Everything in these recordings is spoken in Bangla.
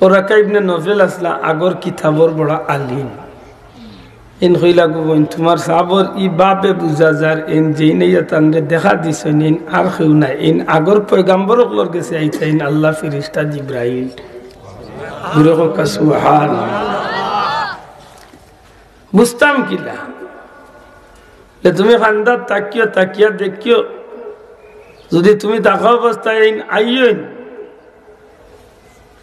ওরাকা ইবনে নফেল আসলা আগর কিতাবর বড় আলিম ইন হইলা গুবন তোমার সাবর ই বাবে বুঝা যার ইন যেই নেই তানরে দেখা দিছেন ইন আর কেউ নাই ইন আগর পয়গাম্বর ওগুলোর গেছে আইতা ইন আল্লাহ ফেরেশতা জিবরাইল গুরু কা সুবহানাল্লাহ বুঝতাম কিলা যে তুমি খান্দার তাকিও তাকিয়া দেখিও যদি তুমি দেখা অবস্থায় ইন আইন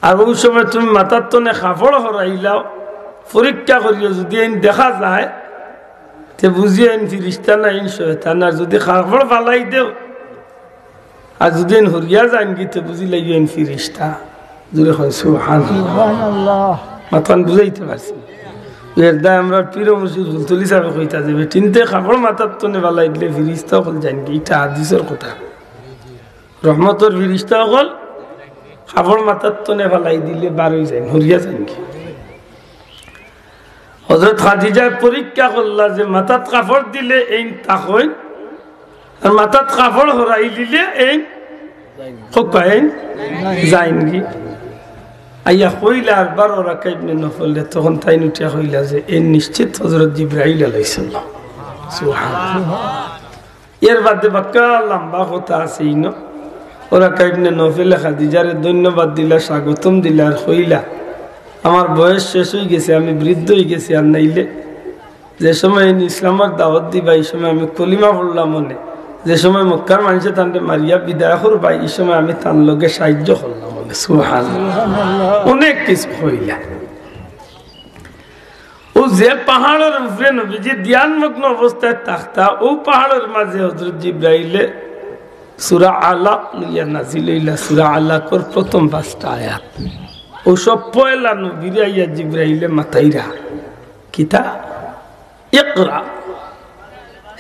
আর ওই সময় তুমি মাথার তনে কাপড় হরাইলাও পরীক্ষা করিও যদি আইন দেখা যায় তে বুঝিয়ে আইন ফিরিস্তা না আইন শয়তান আর যদি কাপড় ফালাই দেও আর যদি আইন হরিয়া যান গিতে বুঝি লাগি আইন ফিরিস্তা জুড়ে হয় সুবহানাল্লাহ মাথান বুঝাইতে পারছি এর দায় আমরা পীর মুর্শিদ ফুলতলি সাহেব কইতা যাবে তিনটে কাপড় মাথার তনে ফালাই দিলে ফিরিস্তা হল যান কি এটা হাদিসের কথা রহমতর ফিরিস্তা হল কাপড় মাথার তনে ফালাই দিলে বার হয়ে যায় হরিয়া যান কি হযরত খাদিজায় পরীক্ষা করলা যে মাথাত কাপড় দিলে এই তাকই আর মাথাত কাপড় হরাই দিলে এই খোকাইন যাইনগি আইয়া কইলা আর 12 রাকা ইবনে নফল তখন তাই উঠিয়া কইলা যে এই নিশ্চিত হযরত জিবরাইল আলাইহিস সালাম সুবহানাল্লাহ এর বাদে বাক্কা লম্বা কথা আছে ইনো ওরা ইবনে নফল খাদিজারে ধন্যবাদ দিলা স্বাগতম দিলা আর কইলা আমার বয়স শেষ হয়ে গেছে আমি বৃদ্ধ হয়ে গেছি আর নাইলে যে সময় ইসলামের দাওয়াত দিবা এই সময় আমি কলিমা পড়লাম মনে যে সময় মক্কার মানুষে তানকে মারিয়া বিদায় করবা এই সময় আমি তার লগে সাহায্য করলাম মনে সুবহানাল্লাহ অনেক কিছু হইলা ও যে পাহাড়ের উপরে নবীজি ধ্যানমগ্ন অবস্থায় থাকতা ও পাহাড়ের মাঝে হযরত জিবরাইলে সূরা আলাক লিয়া নাজিল হইলা সূরা আলাকর প্রথম 5টা আয়াত ও সব পয়লা নবীরা ইয়া জিবরাইলে মাথাইরা কিতা ইকরা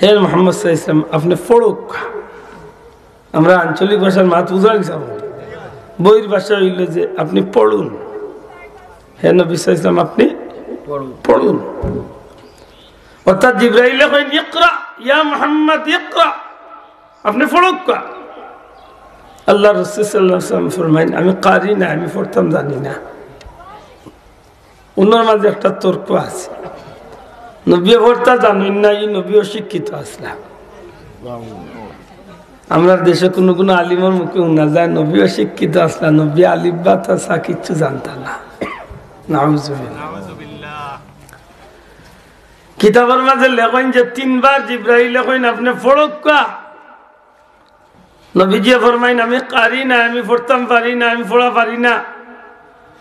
হে মুহাম্মদ সাল্লাল্লাহু আলাইহি ওয়াসাল্লাম আপনি পড়ুক আমরা আঞ্চলিক ভাষার মাত বুঝা গেছাম বইয়ের ভাষা হইল যে আপনি পড়ুন হে নবী সাল্লাল্লাহু আলাইহি ওয়াসাল্লাম আপনি পড়ুন অর্থাৎ জিবরাইলে কইন ইকরা ইয়া মুহাম্মদ ইকরা আপনি পড়ুক আল্লাহ রাসূল সাল্লাল্লাহু আলাইহি ওয়াসাল্লাম ফরমাইন আমি কারি না আমি পড়তাম জানি না ওনার মাঝে একটা তর্ক আছে নবী পড়তা জানেন না এই নবী অশিক্ষিত আসলা আমরা দেশে কোনো কোনো আলিমের মুখে উনা যায় নবী অশিক্ষিত আসলা নবী আলিফ বা তা কিচ্ছু জানতা না নাউযুবিল্লাহ কিতাবের মাঝে লেখেন যে 3 বার জিবরাইল কইন আপনি পড়ুক নবীজি ফরমাইন আমি কারি না আমি পড়তাম পারি না আমি পড়া পারি না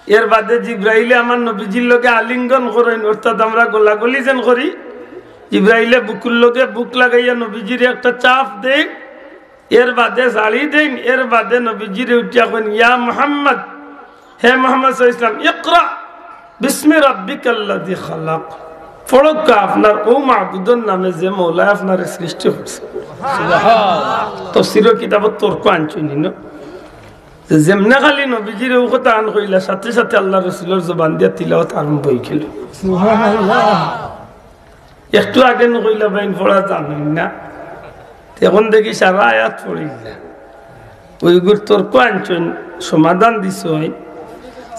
এর বাদে জিবরাইলে আমার নবীজির লগে আলিঙ্গন করেন অর্থাৎ আমরা গোলাগুলি যেন করি জিবরাইলে বুকুর লগে বুক লাগাইয়া নবীজির একটা চাপ দেন এর বাদে জালি দেন এর বাদে নবীজির উঠিয়া কইন ইয়া মুহাম্মদ হে মুহাম্মদ সাল্লাল্লাহু আলাইহি ওয়াসাল্লাম ইকরা বিসমি রাব্বিকাল্লাযী খালাক পড়ুক আপনার ও মাবুদের নামে যে মওলা আপনার সৃষ্টি করেছে সুবহানাল্লাহ তাফসীরের কিতাবত তর্ক আনছুনি না যেমনে খালি নবীজির ও কথা আন কইলা সাথে সাথে আল্লাহ রাসূলের জবান দিয়া তিলাওয়াত আরম্ভ হই গেল সুবহানাল্লাহ একটু আগে কইলা বাইন পড়া জানেন না এখন দেখি সারা আয়াত পড়িলা ওইগুর তর্ক আনছুন সমাধান দিছ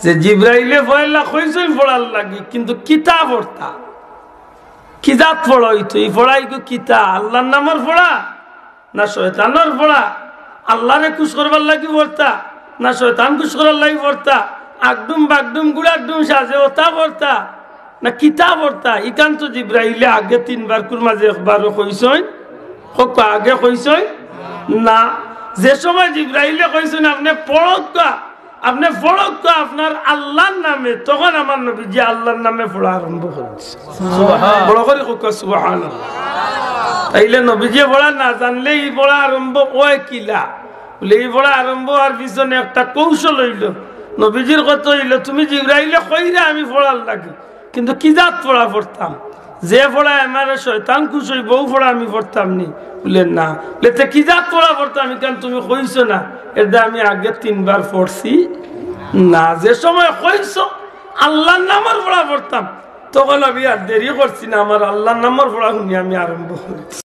যে জিবরাইলে পয়লা কইছই পড়ার লাগি কিন্তু কিতাব পড়তা কিতাব পড়াইতো এই পড়াই গো কিতা আল্লাহর নামের পড়া না শয়তানের পড়া আল্লাহরে খুশ করবার লাগি পড়তা না শয়তান খুশ করার লাগি পড়তা আগডুম বাগডুম গুড়াডুম সাজে ওতা পড়তা না কিতাব পড়তা ইকান তো জিবরাইলে আগে 3 বার কুর মাঝে একবারও কইছই কক আগে কইছই না যে সময় জিবরাইলে কইছেন আপনি পড়ক আপনি পড়ক আপনার আল্লাহর নামে তখন আমার নবীজি আল্লাহর নামে পড়া আরম্ভ করেছে সুবহানাল্লাহ বড় করে কক সুবহানাল্লাহ তাইলে নবীজি পড়া না জানলে এই পড়া আরম্ভ হয় কিলা বলে এই পড়া আরম্ভ আর পিছনে একটা কৌশল হইল নবীজির কথা হইল তুমি জিবরাইলে কইরা আমি পড়ার লাগি কিন্তু কি জাত পড়া পড়তাম যে পড়া আমার শয়তান খুশ হই বউ পড়া আমি পড়তাম নি বলে না বলে কি জাত পড়া পড়তাম কেন তুমি কইছো না এটা আমি আগে 3 বার পড়ছি না যে সময় কইছো আল্লাহর নামের পড়া পড়তাম তখন আমি আর দেরি করছি না আমার আল্লাহর নামের পড়া শুনি আমি আরম্ভ করেছি